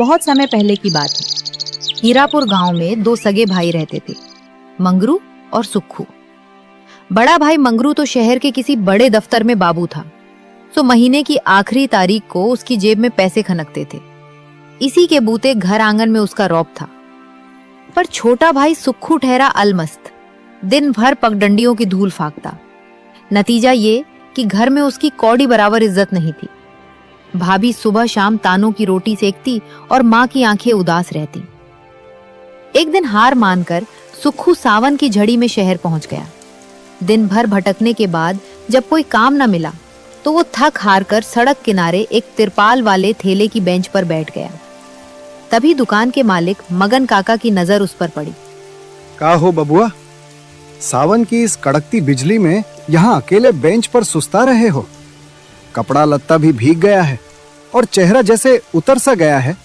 बहुत समय पहले की बात है। हीरापुर गांव में दो सगे भाई रहते थे, मंगरू और सुक्खू। बड़ा भाई मंगरू तो शहर के किसी बड़े दफ्तर में बाबू था, तो महीने की आखिरी तारीख को उसकी जेब में पैसे खनकते थे। इसी के बूते घर आंगन में उसका रौब था। पर छोटा भाई सुक्खू ठहरा अलमस्त, दिन भर पगडंडियों की धूल फाकता। नतीजा ये कि घर में उसकी कौड़ी बराबर इज्जत नहीं थी। भाभी सुबह शाम तानों की रोटी सेकती और माँ की आंखें उदास रहती। एक दिन हार मानकर सुक्खू सावन की झड़ी में शहर पहुंच गया। दिन भर भटकने के बाद जब कोई काम न मिला तो वो थक हार कर सड़क किनारे एक तिरपाल वाले ठेले की बेंच पर बैठ गया। तभी दुकान के मालिक मगन काका की नजर उस पर पड़ी। का हो बबुआ, सावन की इस कड़कती बिजली में यहाँ अकेले बेंच पर सुस्ता रहे हो? कपड़ा लत्ता भी भीग गया है और चेहरा जैसे उतर सा गया है।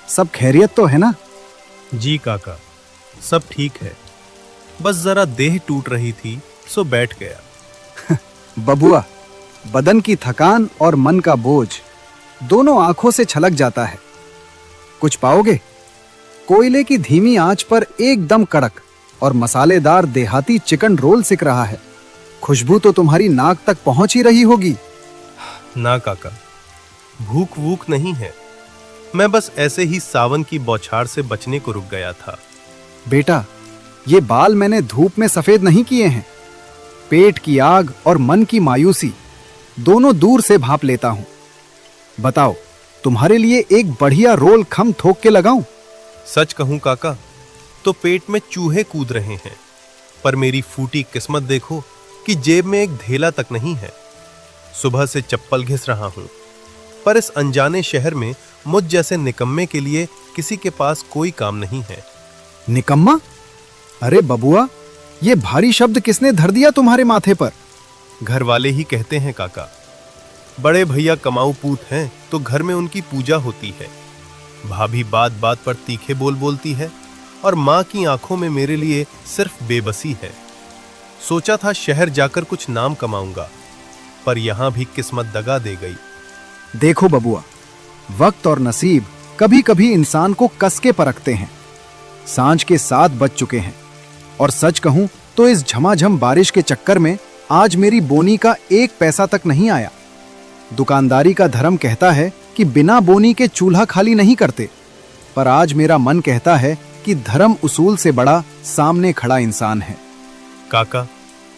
सब खैरियत तो है ना? जी काका, सब ठीक है, बस जरा देह टूट रही थी सो बैठ गया। बबुआ, बदन की थकान और मन का बोझ दोनों आंखों से छलक जाता है। कुछ पाओगे? कोयले की धीमी आंच पर एकदम कड़क और मसालेदार देहाती चिकन रोल सिक रहा है। खुशबू तो तुम्हारी नाक तक पहुंच ही रही होगी। ना काका, भूख वूख नहीं है, मैं बस ऐसे ही सावन की बौछार से बचने को रुक गया था। बेटा, ये बाल मैंने धूप में सफेद नहीं किए हैं। पेट की आग और मन की मायूसी दोनों दूर से भांप लेता हूं। बताओ, तुम्हारे लिए एक बढ़िया रोल खम थोक के लगाऊं? सच कहूं काका, तो पेट में चूहे कूद रहे हैं, पर मेरी फूटी किस्मत देखो कि जेब में एक धेला तक नहीं है। सुबह से चप्पल घिस रहा हूं, पर इस अनजाने शहर में मुझ जैसे निकम्मे के लिए किसी के पास कोई काम नहीं है। निकम्मा? अरे बबुआ, ये भारी शब्द किसने धर दिया तुम्हारे माथे पर? घर वाले ही कहते हैं काका। बड़े भैया कमाऊ पूत हैं तो घर में उनकी पूजा होती है। भाभी बात बात पर तीखे बोल बोलती है और माँ की आंखों में मेरे लिए सिर्फ बेबसी है। सोचा था शहर जाकर कुछ नाम कमाऊंगा, पर यहां भी किस्मत दगा दे गई। देखो बबुआ, वक्त और नसीब कभी कभी इंसान को कस के परखते हैं। सांझ के 7 बज चुके हैं और सच कहूं तो इस झमाझम बारिश के चक्कर में आज मेरी बोनी का 1 पैसा तक नहीं आया। दुकानदारी का धर्म कहता है कि बिना बोनी के चूल्हा खाली नहीं करते, पर आज मेरा मन कहता है कि धर्म उसूल से बड़ा सामने खड़ा इंसान है। काका,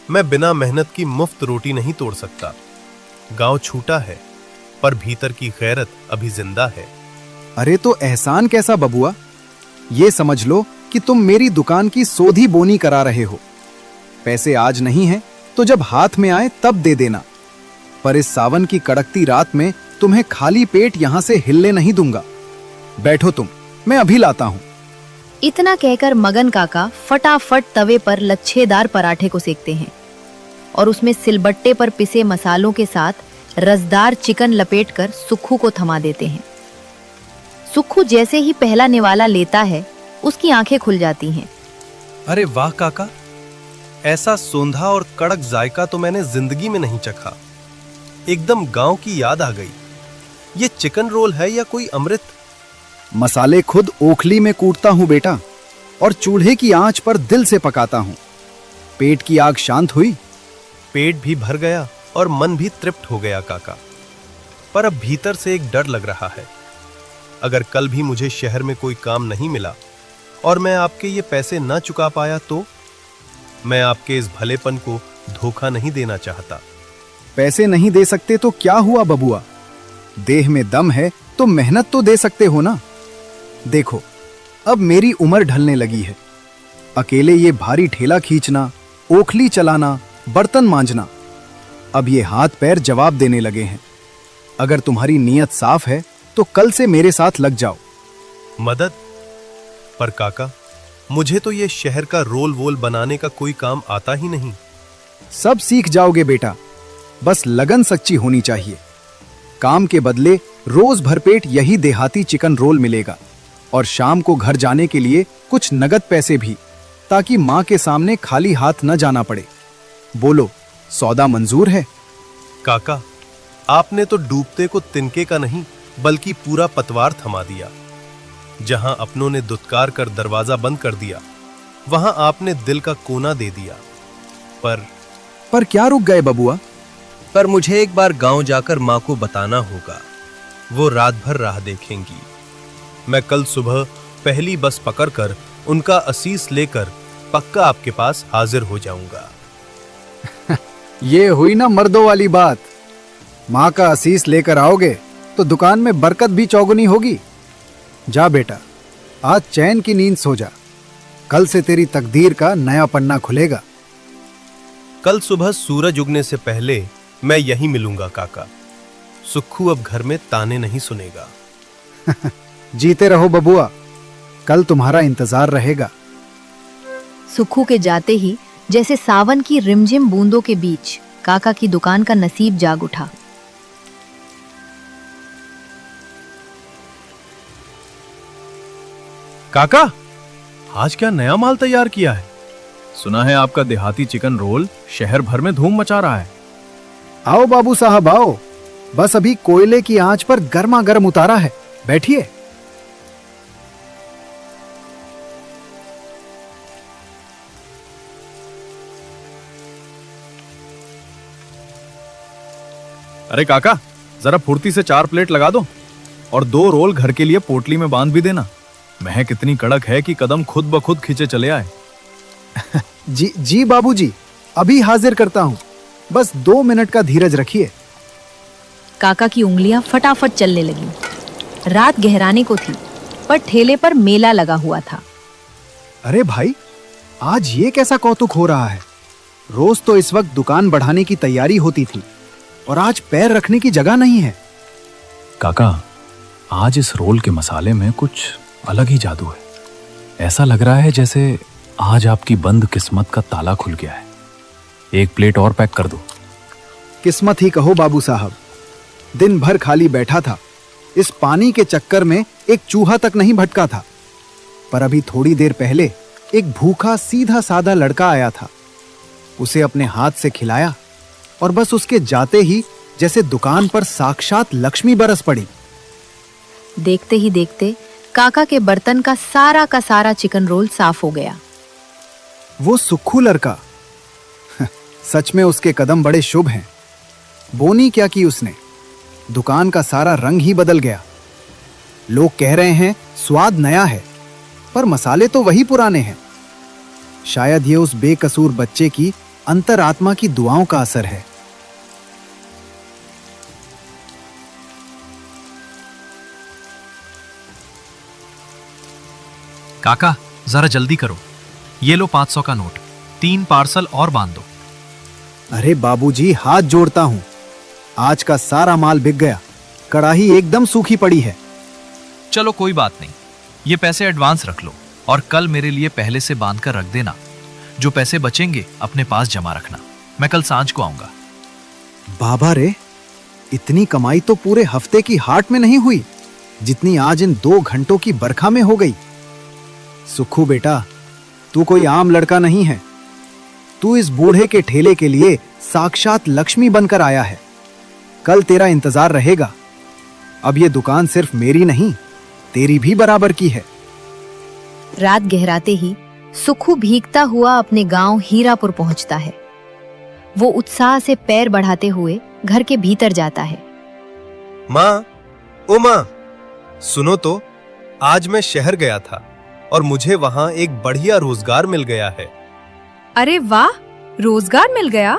मैं बिना मेहनत की मुफ्त रोटी नहीं तोड़ सकता। गांव छूटा है, पर भीतर की गैरत अभी जिंदा है। अरे तो एहसान कैसा बबुआ? ये समझ लो कि तुम मेरी दुकान की सोधी बोनी करा रहे हो। पैसे आज नहीं है तो जब हाथ में आए तब दे देना, पर इस सावन की कड़कती रात में तुम्हें खाली पेट यहां से हिलने नहीं दूंगा। बैठो तुम, मैं अभी लाता हूं। इतना कहकर मगन काका फटाफट तवे पर लच्छेदार पराठे को सेकते हैं और उसमें सिलबट्टे पर पिसे मसालों के साथ रसदार चिकन लपेटकर सुक्खू को थमा देते हैं। सुक्खू जैसे ही पहला निवाला लेता है, उसकी आंखें खुल जाती हैं। अरे वाह काका, ऐसा सोंधा और कड़क जायका तो मैंने जिंदगी में नहीं चखा। एकदम गांव की याद आ गई। ये चिकन रोल है या कोई अमृत? मसाले खुद ओखली में कूटता हूं बेटा, और चूल्हे की आंच पर दिल से पकाता हूं। पेट की आग शांत हुई? पेट भी भर गया और मन भी तृप्त हो गया काका, पर अब भीतर से एक डर लग रहा है। अगर कल भी मुझे शहर में कोई काम नहीं मिला और मैं आपके ये पैसे ना चुका पाया तो? मैं आपके इस भलेपन को धोखा नहीं देना चाहता। पैसे नहीं दे सकते तो क्या हुआ बबुआ? देह में दम है तो मेहनत तो दे सकते हो ना। देखो, अब मेरी उम्र ढलने लगी है। अकेले ये भारी ठेला खींचना, ओखली चलाना, बर्तन मांजना, अब ये हाथ पैर जवाब देने लगे हैं। अगर तुम्हारी नीयत साफ है तो कल से मेरे साथ लग जाओ। मदद? पर काका, मुझे तो ये शहर का रोल वोल बनाने का कोई काम आता ही नहीं। सब सीख जाओगे बेटा, बस लगन सच्ची होनी चाहिए। काम के बदले रोज भरपेट यही देहाती चिकन रोल मिलेगा, और शाम को घर जाने के लिए कुछ नगद पैसे भी, ताकि माँ के सामने खाली हाथ न जाना पड़े। बोलो, सौदा मंजूर है? काका, आपने तो डूबते को तिनके का नहीं बल्कि पूरा पतवार थमा दिया। जहां अपनों ने दुत्कार कर दरवाजा बंद कर दिया, वहां आपने दिल का कोना दे दिया। पर क्या रुक गए बबुआ? पर मुझे एक बार गांव जाकर माँ को बताना होगा। वो रात भर राह देखेंगी। मैं कल सुबह पहली बस पकड़कर उनका असीस लेकर पक्का आपके पास हाजिर हो जाऊंगा। ये हुई ना मर्दों वाली बात। माँ का असीस लेकर आओगे तो दुकान में बरकत भी चौगुनी होगी। जा बेटा, आज चैन की नींद सो जा। कल से तेरी तकदीर का नया पन्ना खुलेगा। कल सुबह सूरज उगने से पहले मैं यहीं मिलूंगा काका। सुक्खू अब घर में ताने नहीं सुनेगा। जीते रहो बबुआ, कल तुम्हारा इंतजार रहेगा। सुक्खू के जाते ही जैसे सावन की रिमझिम बूंदों के बीच काका की दुकान का नसीब जाग उठा। काका, आज क्या नया माल तैयार किया है? सुना है आपका देहाती चिकन रोल शहर भर में धूम मचा रहा है। आओ बाबू साहब आओ, बस अभी कोयले की आंच पर गर्मा गर्म उतारा है, बैठिए। अरे काका, जरा फुर्ती से 4 प्लेट लगा दो और 2 रोल घर के लिए पोटली में बांध भी देना। महक इतनी कड़क है कि कदम खुद ब खुद खींचे चले आए। जी बाबूजी, अभी हाजिर करता हूँ, बस 2 मिनट का धीरज रखिए। काका की उंगलियां फटाफट चलने लगीं। रात गहराने को थी, पर ठेले पर मेला लगा हुआ था। अरे भाई, आज ये कैसा कौतुक हो रहा है? रोज तो इस वक्त दुकान बढ़ाने की तैयारी होती थी और आज पैर रखने की जगह नहीं है। काका, आज इस रोल के मसाले में कुछ अलग ही जादू है। ऐसा लग रहा है जैसे आज आपकी बंद किस्मत का ताला खुल गया है। 1 प्लेट और पैक कर दो। किस्मत ही कहो बाबू साहब, दिन भर खाली बैठा था। इस पानी के चक्कर में एक चूहा तक नहीं भटका था। पर अभी थोड़ी देर पहले एक भूखा सीधा साधा लड़का आया था। उसे अपने हाथ से खिलाया और बस उसके जाते ही जैसे दुकान पर साक्षात लक्ष्मी बरस पड़ी। देखते ही देखते काका के बर्तन का सारा चिकन रोल साफ हो गया। वो सुक्खू लड़का, सच में उसके कदम बड़े शुभ हैं। बोनी क्या की उसने, दुकान का सारा रंग ही बदल गया। लोग कह रहे हैं स्वाद नया है, पर मसाले तो वही पुराने हैं। शायद ये उस बेकसूर बच्चे की अंतरात्मा की दुआओं का असर है। काका, जरा जल्दी करो। ये लो 500 का नोट, 3 पार्सल और बांध दो। अरे बाबूजी, हाथ जोड़ता हूं, आज का सारा माल बिक गया। कड़ाही एकदम सूखी पड़ी है। चलो कोई बात नहीं, ये पैसे एडवांस रख लो और कल मेरे लिए पहले से बांध कर रख देना। जो पैसे बचेंगे अपने पास जमा रखना, मैं कल सांझ को आऊंगा। बाबा रे, इतनी कमाई तो पूरे हफ्ते की हाट में नहीं हुई जितनी आज इन 2 घंटों की बरखा में हो गई। सुक्खू बेटा, तू कोई आम लड़का नहीं है। तू इस बूढ़े के ठेले के लिए साक्षात लक्ष्मी बनकर आया है। कल तेरा इंतजार रहेगा। अब ये दुकान सिर्फ मेरी नहीं, तेरी भी बराबर की है। रात गहराते ही सुक्खू भीगता हुआ अपने गांव हीरापुर पहुंचता है। वो उत्साह से पैर बढ़ाते हुए घर के भीतर जाता है। माँ, ओ माँ, सुनो तो, आज मैं शहर गया था और मुझे वहां एक बढ़िया रोजगार मिल गया है। अरे वाह, रोजगार मिल गया?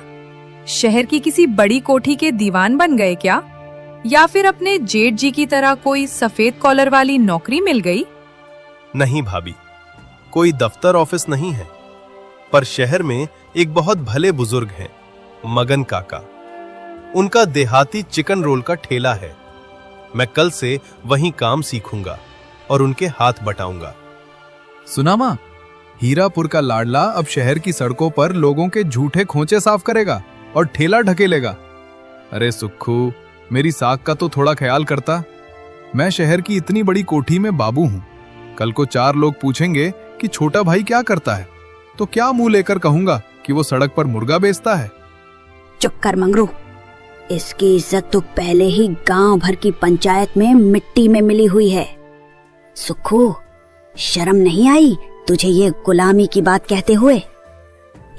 शहर की किसी बड़ी कोठी के दीवान बन गए क्या? या फिर अपने जेठ जी की तरह कोई सफेद कॉलर वाली नौकरी मिल गई? नहीं भाभी, कोई दफ्तर ऑफिस नहीं है, पर शहर में एक बहुत भले बुजुर्ग हैं, मगन काका। उनका देहाती चिकन रोल का ठेला है। मैं कल से वहीं काम सीखूंगा और उनके हाथ बटाऊंगा। सुना मां, हीरापुर का लाडला अब शहर की सड़कों पर लोगों के झूठे खोंचे साफ करेगा और ठेला ढकेलेगा। अरे सुक्खू, मेरी साख का तो थोड़ा ख्याल करता। मैं शहर की इतनी बड़ी कोठी में बाबू हूं। कल को 4 लोग पूछेंगे कि छोटा भाई क्या करता है, तो क्या मुंह लेकर कहूंगा कि वो सड़क पर मुर्गा बेचता है? चुप कर मंगरू, इसकी इज्जत तो पहले ही गांव भर की पंचायत में मिट्टी में मिली हुई है। सुक्खू, शर्म नहीं आई तुझे ये गुलामी की बात कहते हुए?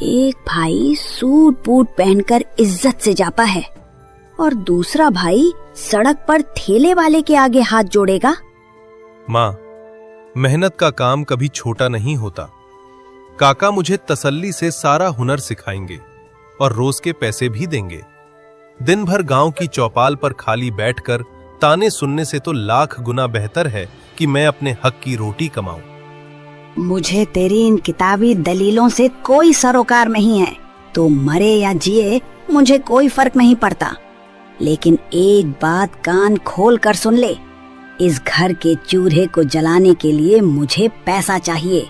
एक भाई सूट बूट पहनकर इज्जत से जाता है और दूसरा भाई सड़क पर ठेले वाले के आगे हाथ जोड़ेगा। माँ, मेहनत का काम कभी छोटा नहीं होता। काका मुझे तसल्ली से सारा हुनर सिखाएंगे और रोज के पैसे भी देंगे। दिन भर गांव की चौपाल पर खाली बैठकर ताने सुनने से तो लाख गुना बेहतर है कि मैं अपने हक की रोटी कमाऊं। मुझे तेरी इन किताबी दलीलों से कोई सरोकार नहीं है। तो मरे या जिए मुझे कोई फर्क नहीं पड़ता। लेकिन एक बात कान खोल कर सुन ले, इस घर के चूल्हे को जलाने के लिए मुझे पैसा चाहिए।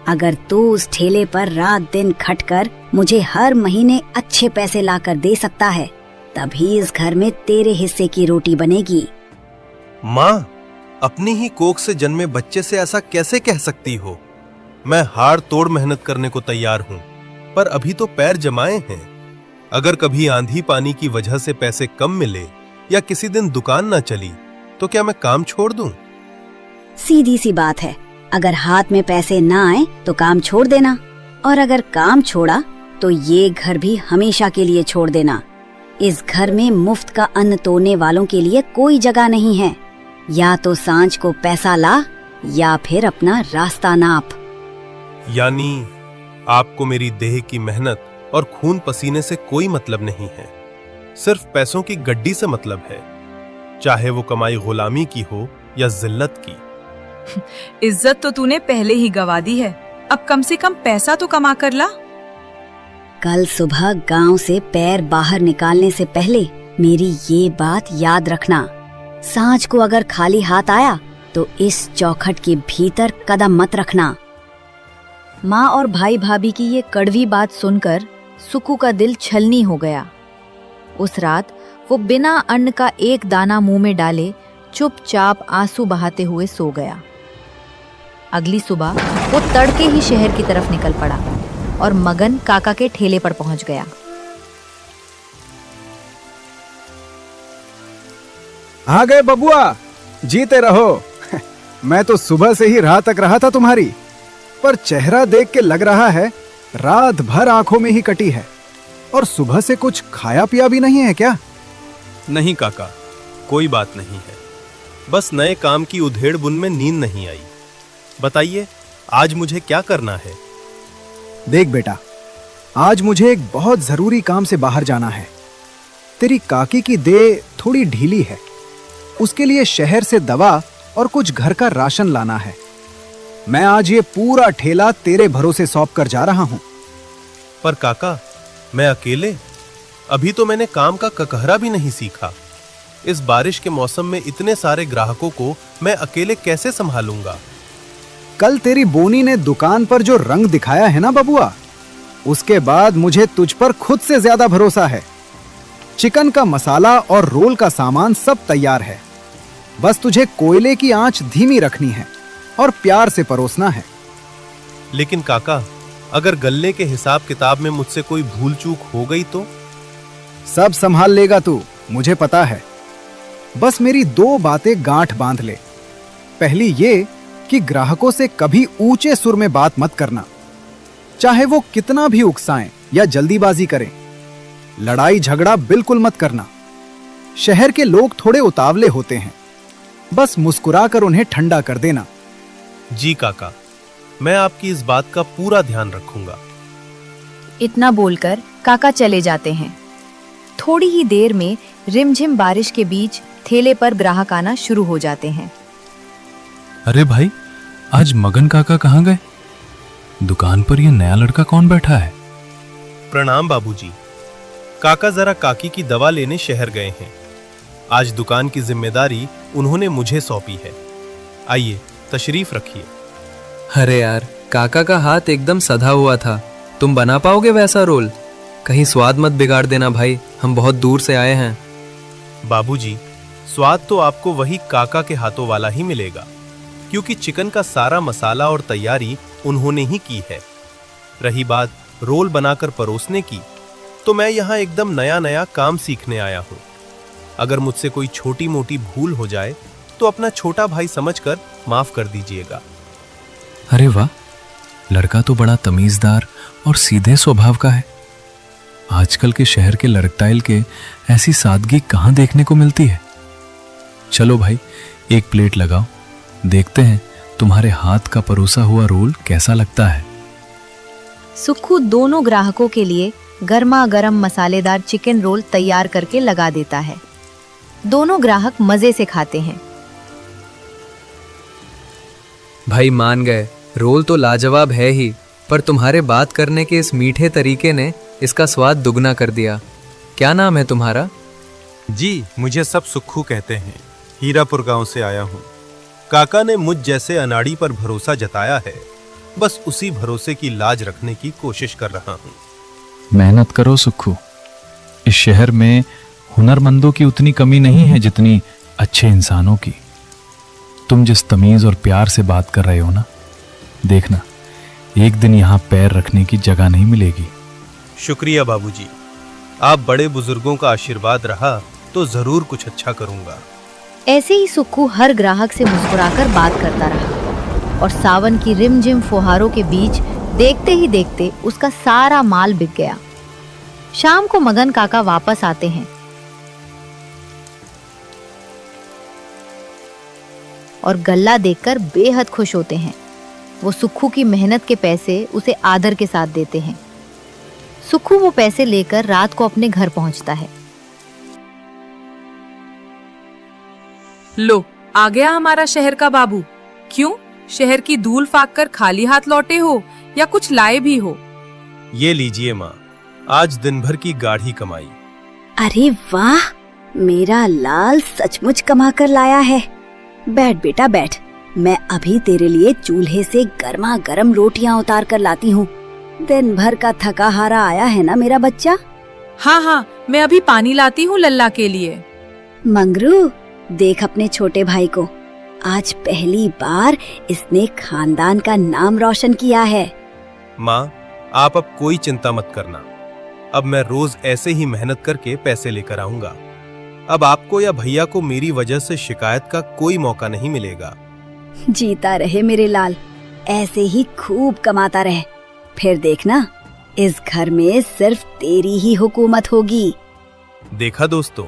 अगर तू उस ठेले पर रात दिन खटकर मुझे हर महीने अच्छे पैसे लाकर दे सकता है, तभी इस घर में तेरे हिस्से की रोटी बनेगी। माँ, अपनी ही कोख से जन्मे बच्चे से ऐसा कैसे कह सकती हो? मैं हाड़ तोड़ मेहनत करने को तैयार हूँ, पर अभी तो पैर जमाए हैं। अगर कभी आंधी पानी की वजह से पैसे कम मिले या किसी दिन दुकान ना चली तो क्या मैं काम छोड़ दूं? सीधी सी बात है, अगर हाथ में पैसे ना आए तो काम छोड़ देना, और अगर काम छोड़ा तो ये घर भी हमेशा के लिए छोड़ देना। इस घर में मुफ्त का अन्न तोड़ने वालों के लिए कोई जगह नहीं है। या तो सांझ को पैसा ला या फिर अपना रास्ता नाप। यानी आपको मेरी देह की मेहनत और खून पसीने से कोई मतलब नहीं है, सिर्फ पैसों की गड्डी से मतलब है, चाहे वो कमाई गुलामी की हो या जिल्लत की। इज्जत तो तूने पहले ही गवा दी है, अब कम से कम पैसा तो कमा कर ला। कल सुबह गांव से पैर बाहर निकालने से पहले मेरी ये बात याद रखना। सांझ को अगर खाली हाथ आया तो इस चौखट के भीतर कदम मत रखना। माँ और भाई भाभी की ये कड़वी बात सुनकर सुक्खू का दिल छलनी हो गया। उस रात वो बिना अन्न का एक दाना मुंह में डाले चुपचाप आंसू बहाते हुए सो गया। अगली सुबह वो तड़के ही शहर की तरफ निकल पड़ा और मगन काका के ठेले पर पहुंच गया। आ गए बबुआ, जीते रहो। मैं तो सुबह से ही राह तक रहा था तुम्हारी, पर चेहरा देख के लग रहा है रात भर आंखों में ही कटी है। और सुबह से कुछ खाया पिया भी नहीं है क्या? नहीं काका, कोई बात नहीं है, बस नए काम की उधेड़ बुन में नींद नहीं आई। बताइए, आज मुझे क्या करना है? देख बेटा, आज मुझे एक बहुत जरूरी काम से बाहर जाना है। तेरी काकी की देह थोड़ी ढीली है, उसके लिए शहर से दवा और कुछ घर का राशन लाना है। मैं आज ये पूरा ठेला तेरे भरोसे सौंप कर जा रहा हूं। पर काका, मैं अकेले? अभी तो मैंने काम का ककहरा भी नहीं सीखा। इस बारिश के मौसम में इतने सारे ग्राहकों को मैं अकेले कैसे संभालूंगा? कल तेरी बोनी ने दुकान पर जो रंग दिखाया है ना बबुआ, उसके बाद मुझे तुझ पर खुद से ज्यादा भरोसा है। चिकन का मसाला और रोल का सामान सब तैयार है, बस तुझे कोयले की आंच धीमी रखनी है और प्यार से परोसना है। लेकिन काका, अगर गल्ले के हिसाब किताब में मुझसे कोई भूल चूक हो गई तो? सब संभाल लेगा तू, मुझे पता है। बस मेरी दो बातें गांठ बांध ले। पहली ये कि ग्राहकों से कभी ऊंचे सुर में बात मत करना, चाहे वो कितना भी उकसाएं या जल्दीबाजी करें। लड़ाई झगड़ा बिल्कुल मत करना। शहर के लोग थोड़े उतावले होते हैं, बस मुस्कुराकर उन्हें ठंडा कर देना। जी काका, मैं आपकी इस बात का पूरा ध्यान रखूंगा। इतना बोलकर काका चले जाते हैं। थोड़ी ही देर में रिमझिम बारिश के बीच ठेले पर ग्राहक आना शुरू हो जाते हैं। अरे भाई, आज मगन काका कहाँ गए? दुकान पर ये नया लड़का कौन बैठा है? प्रणाम बाबूजी। काका जरा काकी की दवा लेने शहर गए हैं। आज दुकान की जिम्मेदारी उन्होंने मुझे सौंपी है। आइए, तशरीफ रखिए। अरे यार, काका का हाथ एकदम सधा हुआ था, तुम बना पाओगे वैसा रोल? कहीं स्वाद मत बिगाड़ देना भाई, हम बहुत दूर से आए हैं। बाबूजी, स्वाद तो आपको वही काका के हाथों वाला ही मिलेगा, क्योंकि चिकन का सारा मसाला और तैयारी उन्होंने ही की है। रही बात रोल बनाकर परोसने की, तो मैं यहाँ एकदम नया नया काम सीखने आया हूँ। अगर मुझसे कोई छोटी मोटी भूल हो जाए तो अपना छोटा भाई समझकर माफ कर दीजिएगा। अरे वाह, लड़का तो बड़ा तमीजदार और सीधे स्वभाव का है। आजकल के शहर के लड़कटाइल के ऐसी सादगी कहाँ देखने को मिलती है। चलो भाई, एक प्लेट लगाओ, देखते हैं तुम्हारे हाथ का परोसा हुआ रोल कैसा लगता है। सुक्खू दोनों ग्राहकों के लिए गर्मा गर्म मसालेदार चिकन रोल तैयार करके लगा देता है। दोनों ग्राहक मजे से खाते हैं। भाई मान गए, रोल तो लाजवाब है ही, पर तुम्हारे बात करने के इस मीठे तरीके ने इसका स्वाद दुगना कर दिया। क्या नाम है तुम्हारा? जी, मुझे सब सुक्खू कहते हैं। हीरापुर गांव से आया हूँ। काका ने मुझ जैसे अनाड़ी पर भरोसा जताया है, बस उसी भरोसे की लाज रखने की कोशिश कर रहा हूँ। मेहनत करो सुक्खू, इस शहर में हुनरमंदों की उतनी कमी नहीं है जितनी अच्छे इंसानों की। तुम जिस तमीज और प्यार से बात कर रहे हो ना, देखना एक दिन यहाँ पैर रखने की जगह नहीं मिलेगी। शुक्रिया बाबूजी, आप बड़े बुजुर्गों का आशीर्वाद रहा तो जरूर कुछ अच्छा करूंगा। ऐसे ही सुक्खू हर ग्राहक से मुस्कुराकर बात करता रहा और सावन की रिमझिम फुहारों के बीच देखते ही देखते उसका सारा माल बिक गया। शाम को मगन काका वापस आते हैं और गल्ला देखकर बेहद खुश होते हैं। वो सुक्खू की मेहनत के पैसे उसे आदर के साथ देते हैं। सुक्खू वो पैसे लेकर रात को अपने घर पहुंचता है। लो, आ गया हमारा शहर का बाबू। क्यों, शहर की धूल फाक कर खाली हाथ लौटे हो या कुछ लाए भी हो? ये लीजिए माँ, आज दिन भर की गाढ़ी कमाई। अरे वाह, मेरा लाल सचमुच कमा कर लाया है। बैठ बेटा बैठ, मैं अभी तेरे लिए चूल्हे से गर्मा गर्म रोटियां उतार कर लाती हूँ। दिन भर का थका हारा आया है ना मेरा बच्चा। हाँ हाँ, मैं अभी पानी लाती हूँ लल्ला के लिए। मंगरू, देख अपने छोटे भाई को, आज पहली बार इसने खानदान का नाम रोशन किया है। माँ, आप अब कोई चिंता मत करना। अब मैं रोज ऐसे ही मेहनत करके पैसे लेकर आऊंगा। अब आपको या भैया को मेरी वजह से शिकायत का कोई मौका नहीं मिलेगा। जीता रहे मेरे लाल, ऐसे ही खूब कमाता रहे। फिर देखना, इस घर में सिर्फ तेरी ही हुकूमत होगी। देखा दोस्तों,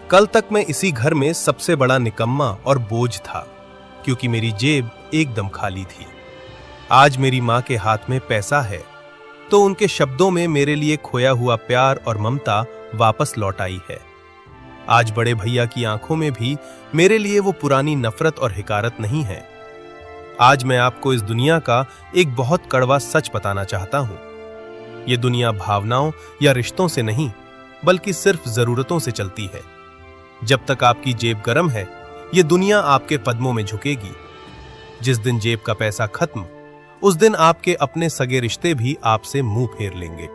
कल तक मैं इसी घर में सबसे बड़ा निकम्मा और बोझ था, क्योंकि मेरी जेब एकदम खाली थी। आज मेरी माँ के हाथ में पैसा है, तो उनके शब्दों में मेरे लिए खोया हुआ प्यार और ममता वापस लौट आई है। आज बड़े भैया की आंखों में भी मेरे लिए वो पुरानी नफरत और हिकारत नहीं है। आज मैं आपको इस दुनिया का एक बहुत कड़वा सच बताना चाहता हूं। ये दुनिया भावनाओं या रिश्तों से नहीं, बल्कि सिर्फ जरूरतों से चलती है। जब तक आपकी जेब गर्म है, ये दुनिया आपके कदमों में झुकेगी। जिस दिन जेब का पैसा खत्म, उस दिन आपके अपने सगे रिश्ते भी आपसे मुंह फेर लेंगे।